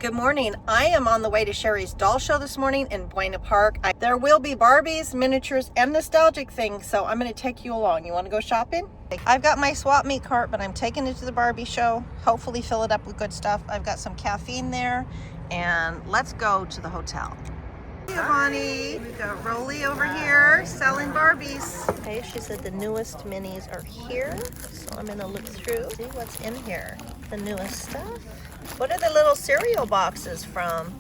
Good morning. I am on the way to Sherri's doll show this morning in Buena Park. There will be Barbies, miniatures, and nostalgic things, so I'm going to take you along. You want to go shopping? I've got my swap meet cart, but I'm taking it to the Barbie show. Hopefully fill it up with good stuff. I've got some caffeine there, and let's go to the hotel. Hey, Bonnie. We've got Rolly over here selling Barbies. Okay, she said the newest minis are here, so I'm going to look through, see what's in here. The newest stuff. What are the little cereal boxes from?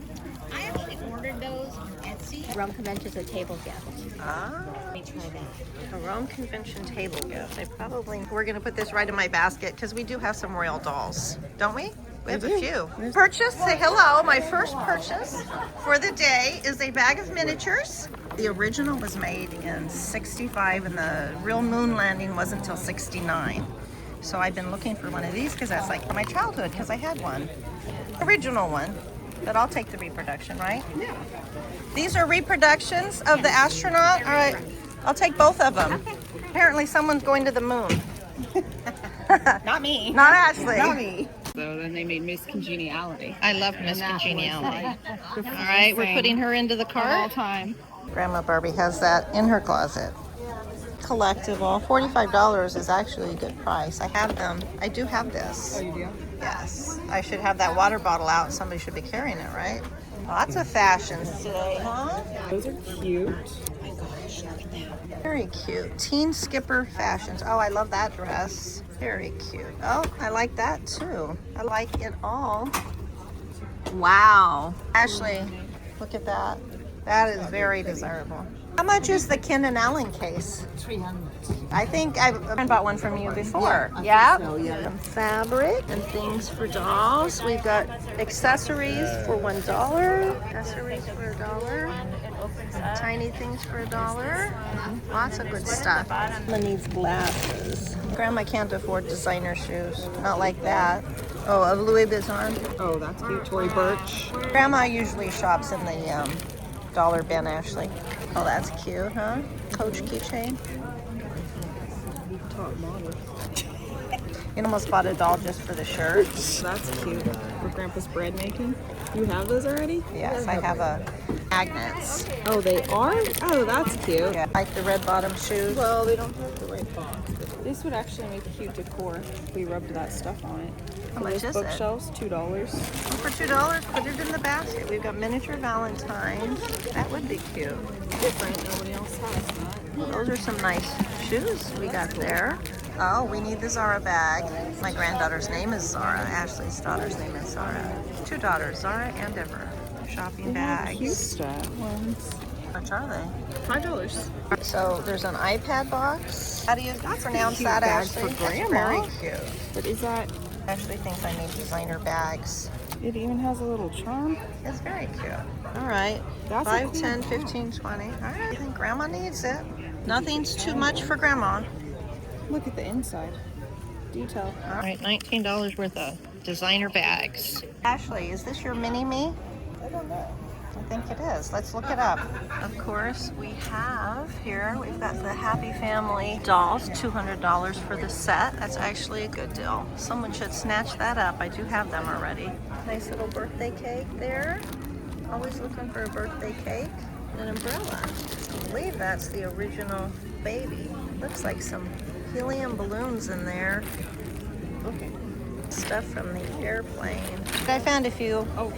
I actually ordered those on Etsy. Rome Convention's a table gift. Ah, Let me try that. a Rome Convention table gift. We're gonna put this right in my basket because we do have some royal dolls, don't we? We have a few. Purchase, say hello. My first purchase for the day is a bag of miniatures. The original was made in 65 and the real moon landing wasn't until 69. So I've been looking for one of these because that's like my childhood because I had one. Original one. But I'll take the reproduction, right? Yeah. These are reproductions of the astronaut. All right, I'll take both of them. Okay. Apparently someone's going to the moon. Not me. Not Ashley. Not me. So then they made Miss Congeniality. I love Miss Congeniality. All All right, we're putting her into the all cart. time. Grandma Barbie has that in her closet. Collectible. $45 is actually a good price. I have them. I do have this. Oh, you do? Yes. I should have that water bottle out. Somebody should be carrying it, right? Lots of fashions today, huh? Those are cute. Very cute. Teen Skipper fashions. Oh, I love that dress. Very cute. Oh, I like that too. I like it all. Wow. Ashley, look at that. That is very desirable. How much is the Ken and Allen case? 300. I think I've bought one from you before. Yeah. So, yeah. Some fabric and things for dolls. We've got accessories for $1. Accessories for $1. Tiny things for $1. Lots of good stuff. Grandma needs glasses. Grandma can't afford designer shoes. Not like that. Oh, of Louis Vuitton. Oh, that's cute. Tory Burch. Grandma usually shops in the dollar bin, Ashley. Oh, that's cute, huh? Coach keychain. Top model. You almost bought a doll just for the shirt. That's cute. For Grandpa's bread making. You have those already? Yes, I have magnets. Oh, they are? Oh, that's cute. Yeah, like the red bottom shoes. Well, they don't have the right box. This would actually make cute decor if we rubbed that stuff on it. How For much those is it? bookshelves, $2. For $2, put it in the basket. We've got miniature Valentines. That would be cute. Different. Nobody else has that. Those are some nice shoes we got there. Oh, we need the Zara bag. My granddaughter's name is Zara. Ashley's daughter's name is Zara. Two daughters, Zara and Ever. Shopping They have cute bags. stuff ones. How much are they? $5. So there's an iPad box. How do you pronounce cute that, bag Ashley? for That's grandma. very cute. But is that, Ashley thinks I need designer bags. it even has a little charm? It's very cute. All right. That's a 5, cool 10, 15, 20. All right. I think Grandma needs it. Nothing's too much for Grandma. Look at the inside. Detail. All right. $19 worth of designer bags. Ashley, is this your mini-me? I don't know. I think it is. Let's look it up. Of course, we have here, we've got the Happy Family dolls, $200 for the set. That's actually a good deal. Someone should snatch that up. I do have them already. Nice little birthday cake there. Always looking for a birthday cake. An umbrella. I believe that's the original baby. Looks like some helium balloons in there. Okay. Stuff from the airplane. I found a few. Oh.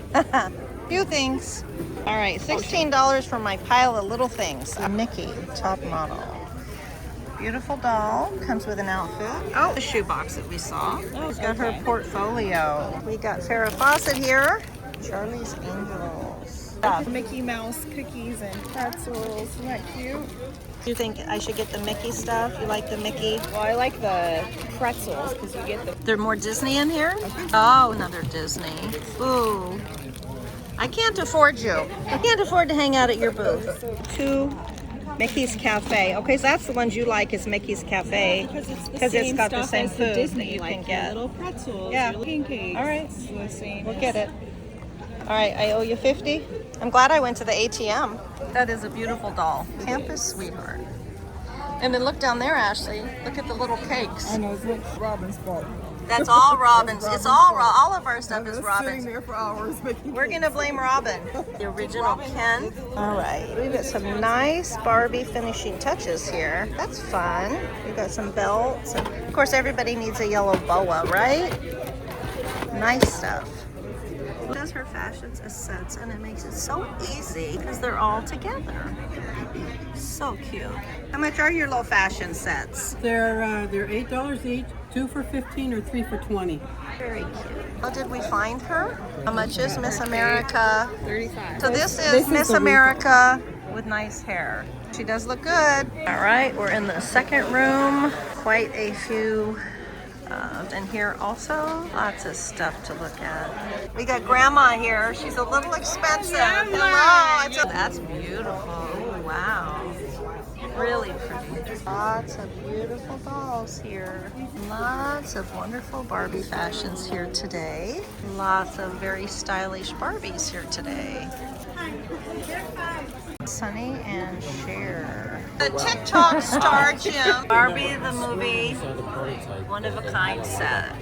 Few things. All right, $16 for my pile of little things. A Mickey top model. Beautiful doll. Comes with an outfit. Oh, the shoebox that we saw. She's got her portfolio. We got Farrah Fawcett here. Charlie's Angels. Mickey Mouse cookies and pretzels. Isn't that cute? Do you think I should get the Mickey stuff? You like the Mickey? Well, I like the pretzels because you get the... There more Disney in here? Oh, another Disney. Ooh. I can't afford you. I can't afford to hang out at your booth. Two Mickey's Cafe. Okay, so that's the ones you like is Mickey's Cafe. Because it's got the stuff same as food the Disney, that you like can get. Little pretzels, Yeah. your pancakes. All right. It's the same We'll as- get it. All right, I owe you 50. I'm glad I went to the ATM. That is a beautiful doll. Campus Sweetheart. And then look down there, Ashley. Look at the little cakes. I know, it's like Robin's fault. That's all Robin's. It's all all of our stuff is Sitting Robin's. there for hours making. We're gonna blame Robin. The original Ken. All right, we've got some nice Barbie finishing touches here. That's fun. We've got some belts. And of course, everybody needs a yellow boa, right? Nice stuff. Does her fashions as sets, and it makes it so easy because they're all together. So cute. How much are your little fashion sets? They're $8 each, 2 for 15 or 3 for 20. Very cute. How did we find her? How much is Miss America? 35. So this is Miss America with nice hair. She does look good. All right, we're in the second room. Quite a few. And here also, lots of stuff to look at. We got Grandma here. She's a little expensive. Hello. That's beautiful. Ooh, wow. Really pretty. Lots of beautiful dolls here. Lots of wonderful Barbie fashions here today. Lots of very stylish Barbies here today. Sunny and Cher. The TikTok star Jim. Barbie the movie, one of a kind set.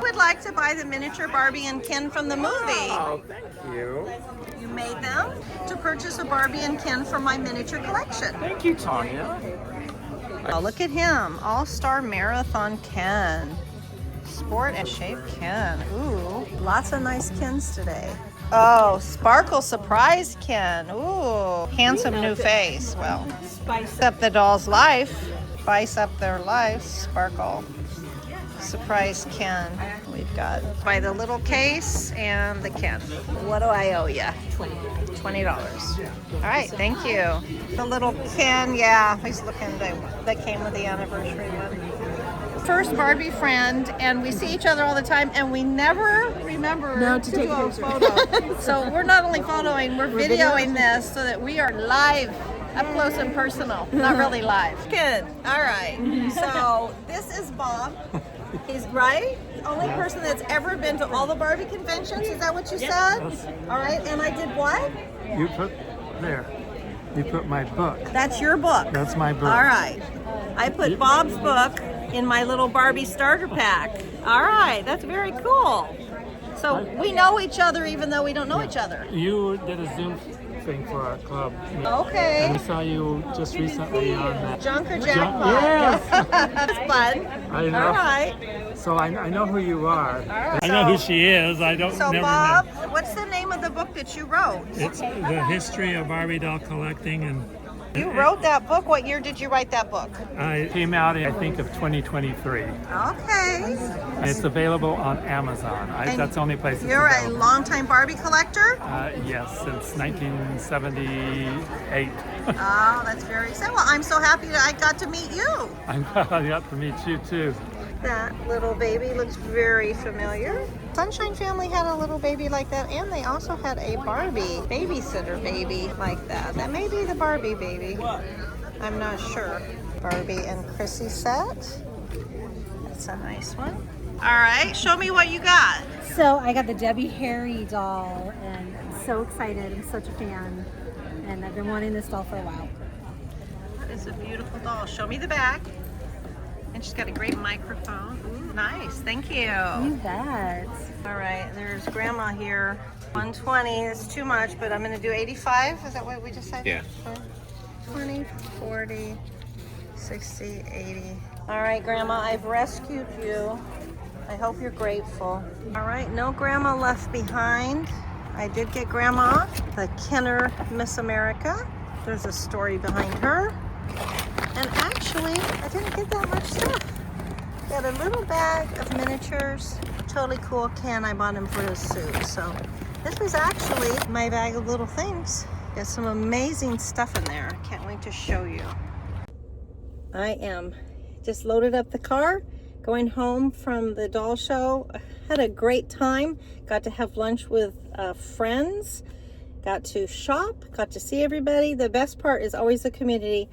Would like to buy the miniature Barbie and Ken from the movie. Oh, thank you. You made them to purchase a Barbie and Ken from my miniature collection. Thank you, Tanya. Oh, look at him. All-Star Marathon Ken. Sport and Shape Ken. Ooh, lots of nice Kens today. Oh, Sparkle Surprise Ken. Ooh, handsome new face. Well, spice up the doll's life. Spice up their life. Sparkle Surprise Ken. We've got by the little case and the Ken. What do I owe you? $20. All right, thank you. The little Ken, yeah, he's looking that came with the anniversary one. First Barbie friend, and we see each other all the time, and we never remember to do a photo. So we're not only photoing, we're videoing this so that we are live, up close and personal. Not really live. Good. All right. So this is Bob. He's right. The only person that's ever been to all the Barbie conventions. Is that what you said? All right. And I did what? You put there. You put my book. That's your book. That's my book. All right. I put Bob's book in my little Barbie starter pack. All right, that's very cool. So we know each other even though we don't know each other. You did a Zoom thing for our club. Okay. And we saw you just recently on that. Junk or Jackpot. Yes. That's fun. I know. All right. So I know who you are. right. I know who she is. I don't So never Bob, know. what's the name of the book that you wrote? It's the history of Barbie doll collecting, and You wrote that book. What year did you write that book? it came out in, I think, of 2023. Okay. And it's available on Amazon. That's the only place it's You're a available. longtime Barbie collector? Yes, since 1978. Oh, that's very exciting. Well, I'm so happy that I got to meet you. I'm glad I got to meet you too. That little baby looks very familiar. Sunshine Family had a little baby like that, and they also had a Barbie babysitter baby like that. That may be the Barbie baby. I'm not sure. Barbie and Chrissy set. That's a nice one. All right, show me what you got. So I got the Debbie Harry doll, and I'm so excited. I'm such a fan, and I've been wanting this doll for a while. That is a beautiful doll. Show me the back. And she's got a great microphone. Ooh, nice. Thank you. You bet. All right, there's Grandma here. 120 is too much, but I'm going to do 85. Is that what we just said? Yeah. 20, 40, 60, 80. All right, Grandma, I've rescued you. I hope you're grateful. All right, no Grandma left behind. I did get Grandma, the Kenner Miss America. There's a story behind her. And actually, I didn't get that much stuff. Got a little bag of miniatures. Totally cool Ken. I bought him for his suit. So this was actually my bag of little things. Got some amazing stuff in there. Can't wait to show you. I am just loaded up the car, going home from the doll show. Had a great time. Got to have lunch with friends. Got to shop. Got to see everybody. The best part is always the community.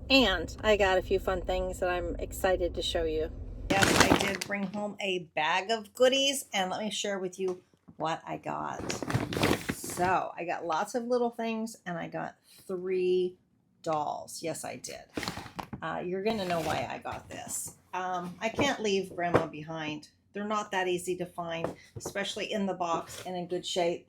And I got a few fun things that I'm excited to show you. Yes, I did bring home a bag of goodies, and let me share with you what I got. So I got lots of little things, and I got 3 dolls. Yes, I did. You're gonna know why I got this. I can't leave Grandma behind. They're not that easy to find, especially in the box and in good shape.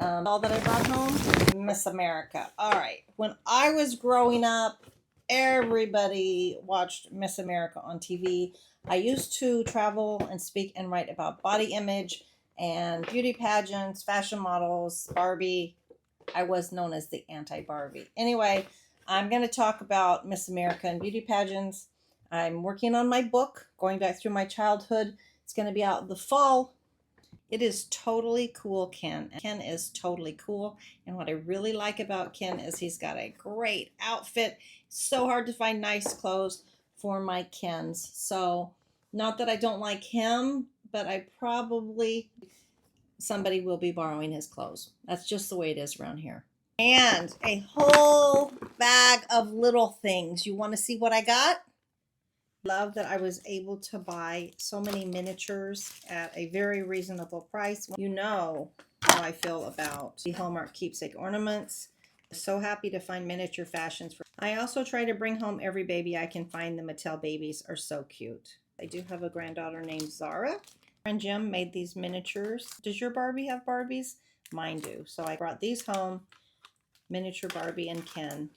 All that I brought home, Miss America. All right, when I was growing up, everybody watched Miss America on TV. I used to travel and speak and write about body image and beauty pageants, fashion models, Barbie. I was known as the anti-Barbie. Anyway, I'm going to talk about Miss America and beauty pageants. I'm working on my book, going back through my childhood. It's going to be out in the fall. It is totally cool, Ken. Ken is totally cool. And what I really like about Ken is he's got a great outfit. It's so hard to find nice clothes for my Kens. So, not that I don't like him, but I probably, somebody will be borrowing his clothes. That's just the way it is around here. And a whole bag of little things. You want to see what I got? Love that I was able to buy so many miniatures at a very reasonable price. You know how I feel about the Hallmark keepsake ornaments. So happy to find miniature fashions. I also try to bring home every baby I can find. The Mattel babies are so cute. I do have a granddaughter named Zara. And Jim made these miniatures. Does your Barbie have Barbies? Mine do. So I brought these home, miniature Barbie and Ken,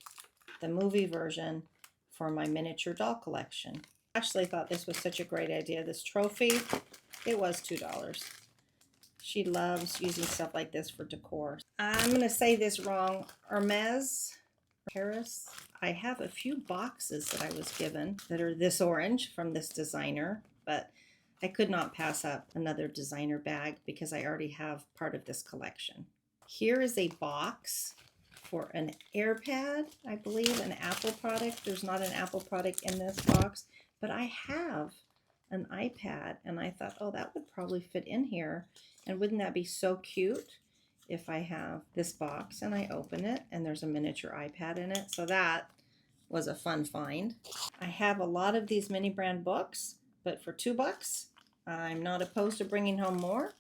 the movie version for my miniature doll collection. Ashley thought this was such a great idea. This trophy, it was $2. She loves using stuff like this for decor. I'm going to say this wrong. Hermes, Paris. I have a few boxes that I was given that are this orange from this designer, but I could not pass up another designer bag because I already have part of this collection. Here is a box for an AirPad, I believe, an Apple product. There's not an Apple product in this box, but I have an iPad, and I thought, oh, that would probably fit in here. And wouldn't that be so cute if I have this box and I open it and there's a miniature iPad in it? So that was a fun find. I have a lot of these mini brand books, but for $2, I'm not opposed to bringing home more.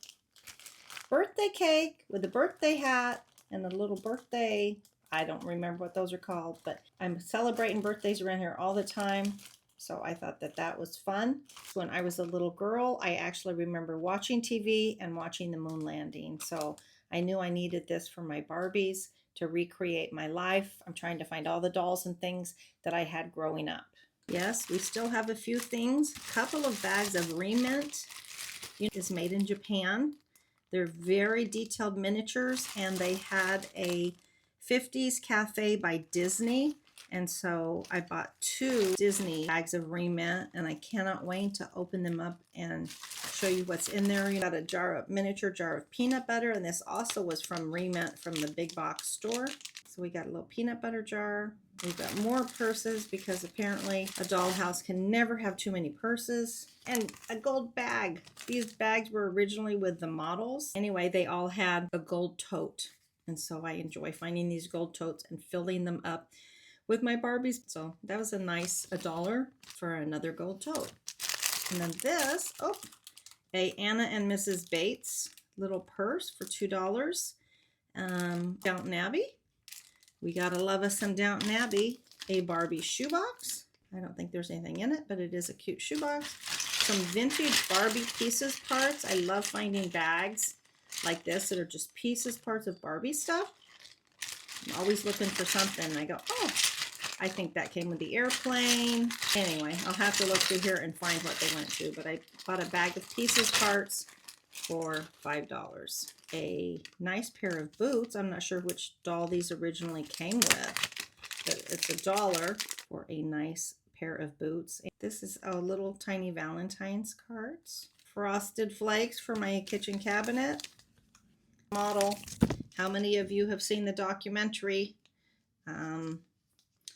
Birthday cake with a birthday hat and a little birthday, I don't remember what those are called, but I'm celebrating birthdays around here all the time. So I thought that that was fun. When I was a little girl, I actually remember watching TV and watching the moon landing. So I knew I needed this for my Barbies to recreate my life. I'm trying to find all the dolls and things that I had growing up. Yes, we still have a few things. A couple of bags of remint. It is made in Japan. They're very detailed miniatures, and they had a 50s cafe by Disney. And so I bought 2 Disney bags of remint, and I cannot wait to open them up and show you what's in there. You got a miniature jar of peanut butter, and this also was from remint from the big box store. So we got a little peanut butter jar. We've got more purses because apparently a dollhouse can never have too many purses. And a gold bag. These bags were originally with the models. Anyway, they all had a gold tote. And so I enjoy finding these gold totes and filling them up with my Barbies. So that was a nice $1 for another gold tote. And then this, oh, a Anna and Mrs. Bates little purse for $2. Downton Abbey. We gotta love us some Downton Abbey. A Barbie shoebox. I don't think there's anything in it, but it is a cute shoebox. Some vintage Barbie pieces parts. I love finding bags like this that are just pieces parts of Barbie stuff. I'm always looking for something, and I go, oh, I think that came with the airplane. Anyway, I'll have to look through here and find what they went to, but I bought a bag of pieces parts for $5. A nice pair of boots. I'm not sure which doll these originally came with, but it's $1 for a nice pair of boots. This is a little tiny Valentine's cards. Frosted Flakes for my kitchen cabinet. Model. How many of you have seen the documentary?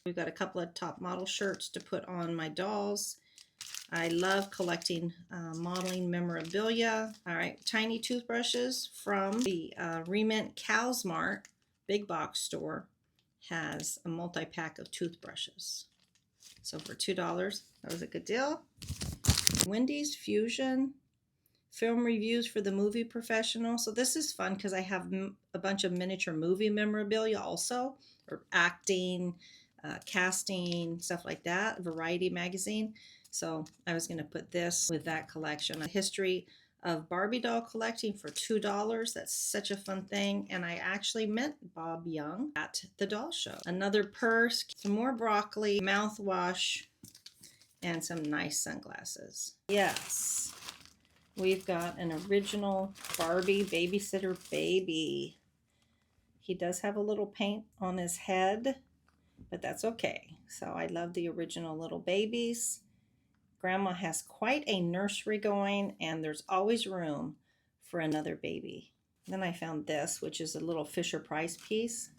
We've got a couple of top model shirts to put on my dolls. I love collecting modeling memorabilia. All right, tiny toothbrushes from the Remint CalSmart big box store has a multi-pack of toothbrushes. So for $2, that was a good deal. Wendy's Fusion film reviews for the movie professional. So this is fun because I have a bunch of miniature movie memorabilia also, or acting, casting, stuff like that, Variety magazine. So I was going to put this with that collection. A history of Barbie doll collecting for $2. That's such a fun thing. And I actually met Bob Young at the doll show. Another purse, some more broccoli, mouthwash, and some nice sunglasses. Yes, we've got an original Barbie babysitter baby. He does have a little paint on his head, but that's okay. So I love the original little babies. Grandma has quite a nursery going, and there's always room for another baby. Then I found this, which is a little Fisher-Price piece.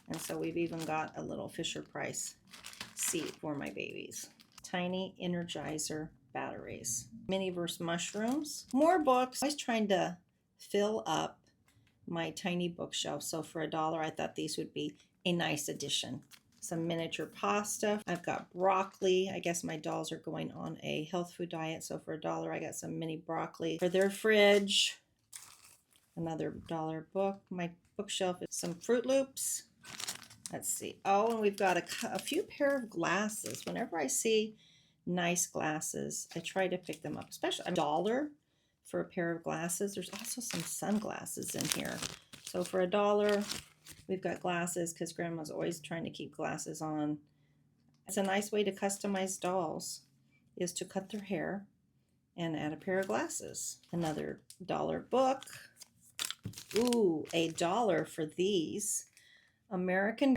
And so we've even got a little Fisher-Price seat for my babies. Tiny Energizer batteries. Miniverse mushrooms. More books. I was trying to fill up my tiny bookshelf. So for $1, I thought these would be a nice addition. Some miniature pasta. I've got broccoli. I guess my dolls are going on a health food diet. So for $1, I got some mini broccoli for their fridge. Another $1 book. My bookshelf is some Fruit Loops. Let's see. Oh, and we've got a few pair of glasses. Whenever I see nice glasses, I try to pick them up, especially $1 for a pair of glasses. There's also some sunglasses in here. So for $1, we've got glasses because Grandma's always trying to keep glasses on. It's a nice way to customize dolls, is to cut their hair and add a pair of glasses. Another $1 book. Ooh, $1 for these. American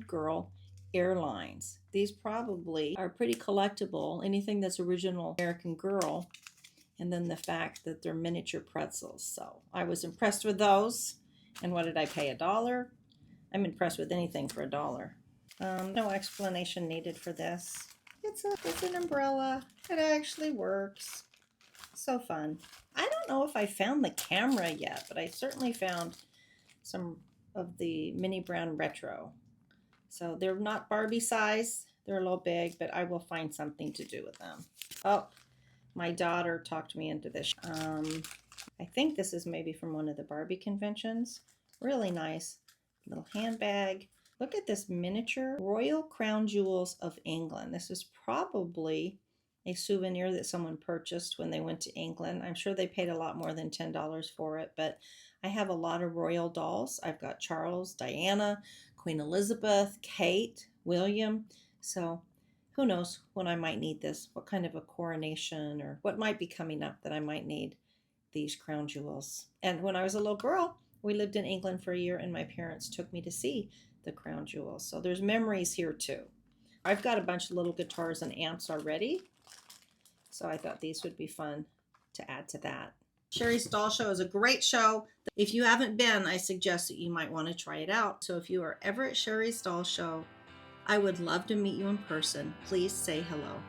Girl Airlines. These probably are pretty collectible. Anything that's original American Girl. And then the fact that they're miniature pretzels. So I was impressed with those. And what did I pay, $1? I'm impressed with anything for $1. No explanation needed for this. It's an umbrella. It actually works. So fun. I don't know if I found the camera yet, but I certainly found some of the Mini Brown Retro. So they're not Barbie size. They're a little big, but I will find something to do with them. Oh, my daughter talked me into this. I think this is maybe from one of the Barbie conventions. Really nice little handbag. Look at this miniature Royal Crown Jewels of England. This is probably a souvenir that someone purchased when they went to England. I'm sure they paid a lot more than $10 for it, but I have a lot of royal dolls. I've got Charles, Diana, Queen Elizabeth, Kate, William. So who knows when I might need this, what kind of a coronation or what might be coming up that I might need these crown jewels. And when I was a little girl, we lived in England for a year and my parents took me to see the crown jewels. So there's memories here too. I've got a bunch of little guitars and amps already. So I thought these would be fun to add to that. Sherri's Doll Show is a great show. If you haven't been, I suggest that you might want to try it out. So if you are ever at Sherri's Doll Show, I would love to meet you in person. Please say hello.